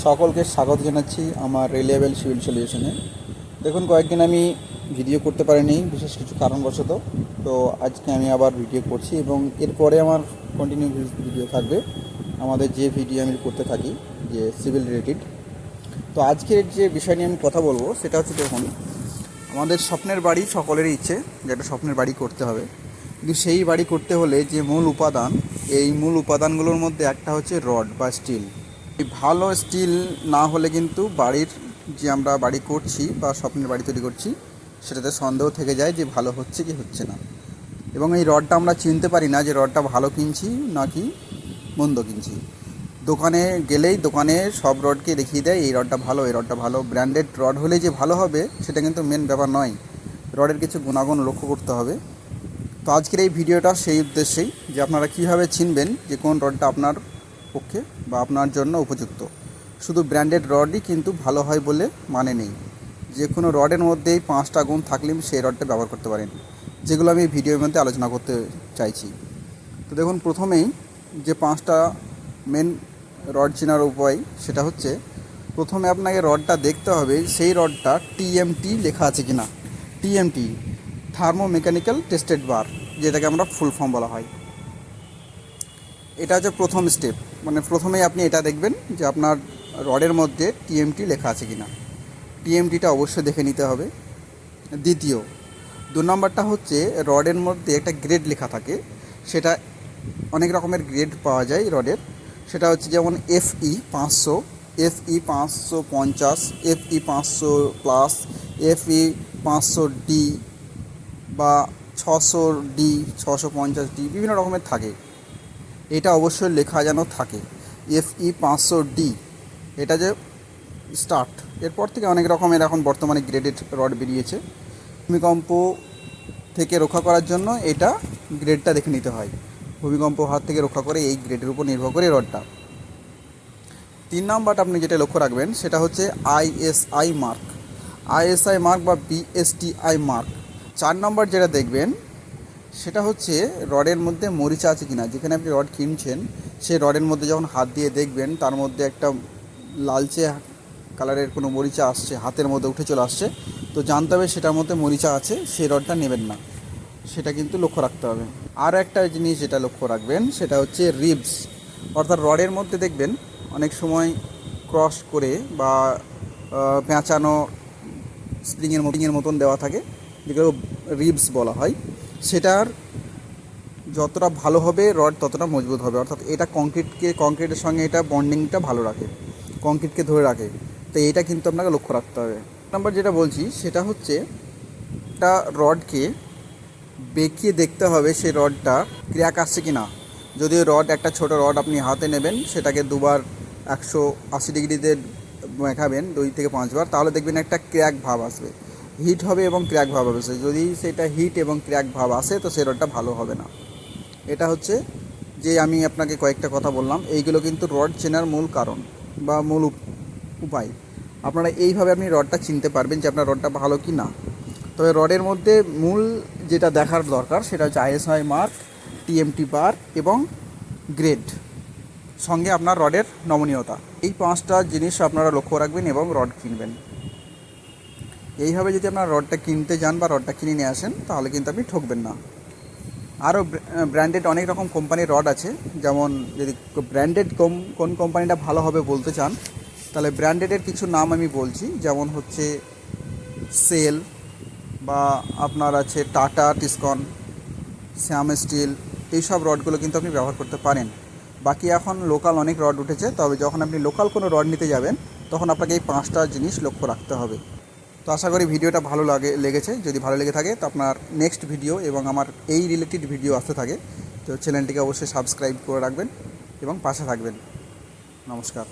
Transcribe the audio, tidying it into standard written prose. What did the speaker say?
সকলকে স্বাগত জানাচ্ছি আমার রিলায়েবল সিভিল সলিউশনে। দেখুন, কয়েকদিন আমি ভিডিও করতে পারিনি বিশেষ কিছু কারণবশত। তো আজকে আমি আবার ভিডিও করছি এবং এরপরে আমার কন্টিনিউ ভিডিও থাকবে আমাদের যে ভিডিও আমি করতে থাকি যে সিভিল রিলেটেড। তো আজকের যে বিষয় নিয়ে আমি কথা বলবো সেটা হচ্ছে, দেখুন, আমাদের স্বপ্নের বাড়ি সকলেরই ইচ্ছে যে একটা স্বপ্নের বাড়ি করতে হবে, কিন্তু সেই বাড়ি করতে হলে যে মূল উপাদান, এই মূল উপাদানগুলোর মধ্যে একটা হচ্ছে রড বা স্টিল। এই ভালো স্টিল না হলে কিন্তু বাড়ির যে আমরা বাড়ি করছি বা স্বপ্নের বাড়ি তৈরি করছি সেটাতে সন্দেহ থেকে যায় যে ভালো হচ্ছে কি হচ্ছে না। এবং এই রডটা আমরা চিনতে পারি না যে রডটা ভালো কিনছি নাকি মন্দ কিনছি। দোকানে গেলেই দোকানে সব রডকে দেখিয়ে দেয় এই রডটা ভালো, এই রডটা ভালো। ব্র্যান্ডেড রড হলে যে ভালো হবে সেটা কিন্তু মেন ব্যাপার নয়, রডের কিছু গুণাগুণ লক্ষ্য করতে হবে। তো আজকের এই ভিডিওটা সেই উদ্দেশ্যেই যে আপনারা কীভাবে চিনবেন যে কোন রডটা আপনার পক্ষে বা আপনার জন্য উপযুক্ত। শুধু ব্র্যান্ডেড রডই কিন্তু ভালো হয় বলে মানে নেই। যে কোনো রডের মধ্যেই 5টা গুণ থাকলে সেই রডটা ব্যবহার করতে পারেন, যেগুলো আমি ভিডিওর মধ্যে আলোচনা করতে চাইছি। তো দেখুন, প্রথমেই যে 5টা মেন রড চেনার উপায় সেটা হচ্ছে, প্রথমে আপনাকে রডটা দেখতে হবে সেই রডটা টিএমটি লেখা আছে কি না। টিএমটি, থার্মো মেকানিক্যাল টেস্টেড বার, যেটাকে আমরা ফুল ফর্ম বলা হয়। এটা হচ্ছে প্রথম স্টেপ, মানে প্রথমেই আপনি এটা দেখবেন যে আপনার রডের মধ্যে টিএমটি লেখা আছে কি না। টিএমটিটা অবশ্যই দেখে নিতে হবে। দ্বিতীয়, 2 নম্বরটা হচ্ছে রডের মধ্যে একটা গ্রেড লেখা থাকে। সেটা অনেক রকমের গ্রেড পাওয়া যায় রডের। সেটা হচ্ছে যেমন FE 500, FE 550, FE 500+, FE 500D বা 600D, 650D, বিভিন্ন রকমের থাকে। এটা অবশ্যই লেখা যেন থাকে FE 500D, এটা যে স্টার্ট। এরপর থেকে অনেক রকমের এখন বর্তমানে গ্রেডেড রড বেরিয়েছে। ভূমিকম্প থেকে রক্ষা করার জন্য এটা গ্রেডটা দেখে নিতে হয়। ভূমিকম্প হাত থেকে রক্ষা করে এই গ্রেডের উপর নির্ভর করে রডটা। 3 নম্বরটা আপনি যেটা লক্ষ্য রাখবেন সেটা হচ্ছে ISI মার্ক, ISI মার্ক বা BSTI মার্ক। 4 নম্বর যেটা দেখবেন সেটা হচ্ছে রডের মধ্যে মরিচা আছে কিনা। যেখানে আপনি রড কিনছেন সেই রডের মধ্যে যখন হাত দিয়ে দেখবেন তার মধ্যে একটা লালচে কালারের কোনো মরিচা আসছে, হাতের মধ্যে উঠে চলে আসছে, তো জানতে হবে সেটার মধ্যে মরিচা আছে, সেই রডটা নেবেন না। সেটা কিন্তু লক্ষ্য রাখতে হবে। আর একটা জিনিস যেটা লক্ষ্য রাখবেন সেটা হচ্ছে রিবস, অর্থাৎ রডের মধ্যে দেখবেন অনেক সময় ক্রস করে বা পেঁচানো স্প্রিংয়ের মতন দেওয়া থাকে, যেগুলো রিবস বলা হয়। সেটার যতটা ভালো হবে রড ততটা মজবুত হবে, অর্থাৎ এটা কংক্রিটের সঙ্গে এটা বন্ডিংটা ভালো রাখে, কংক্রিটকে ধরে রাখে। তো এইটা কিন্তু আপনাকে লক্ষ্য রাখতে হবে। নাম্বার যেটা বলছি সেটা হচ্ছে, একটা রডকে বেঁকিয়ে দেখতে হবে সেই রডটা ক্র্যাক আসছে কি না। যদি রড একটা ছোট রড আপনি হাতে নেবেন, সেটাকে দুবার 180 ডিগ্রিতে মেখাবেন 2 থেকে 5 বার, তাহলে দেখবেন একটা ক্র্যাক ভাব আসবে, হিট হবে এবং ক্র্যাক ভাব আসবে। যদি সেটা হিট এবং ক্র্যাক ভাব আসে তো সেই রডটা ভালো হবে না। এটা হচ্ছে যে আমি আপনাকে কয়েকটা কথা বললাম, এইগুলো কিন্তু রড চেনার মূল কারণ বা মূল উপায়। আপনারা এইভাবে আপনি রডটা চিনতে পারবেন যে আপনার রডটা ভালো কি না। তবে রডের মধ্যে মূল যেটা দেখার দরকার সেটা হচ্ছে ISI মার্ক, TMT বার এবং গ্রেড, সঙ্গে আপনার রডের নমনীয়তা। এই 5টা জিনিস আপনারা লক্ষ্য রাখবেন এবং রড কিনবেন। এইভাবে যদি আপনারা রডটা কিনতে যান বা রডটা কিনে নিয়ে আসেন তাহলে কিন্তু আপনি ঠকবেন না। আরও ব্র্যান্ডেড অনেক রকম কোম্পানির রড আছে। যেমন যদি ব্র্যান্ডেড কোন কোম্পানিটা ভালো হবে বলতে চান, তাহলে ব্র্যান্ডেডের কিছু নাম আমি বলছি। যেমন হচ্ছে সেল, বা আপনার আছে টাটা টিসকন, শ্যাম স্টিল, এইসব রডগুলো কিন্তু আপনি ব্যবহার করতে পারেন। বাকি এখন লোকাল অনেক রড উঠেছে, তবে যখন আপনি লোকাল কোনো রড নিতে যাবেন তখন আপনাকে এই 5টা জিনিস লক্ষ্য রাখতে হবে। তো আশা করি ভিডিওটা ভালো লেগেছে। যদি ভালো লেগে থাকে তো আপনার নেক্সট ভিডিও এবং আমার এই রিলেটেড ভিডিও আসতে থাকে, তো চ্যানেলটিকে অবশ্যই সাবস্ক্রাইব করে রাখবেন এবং পাশে থাকবেন। নমস্কার।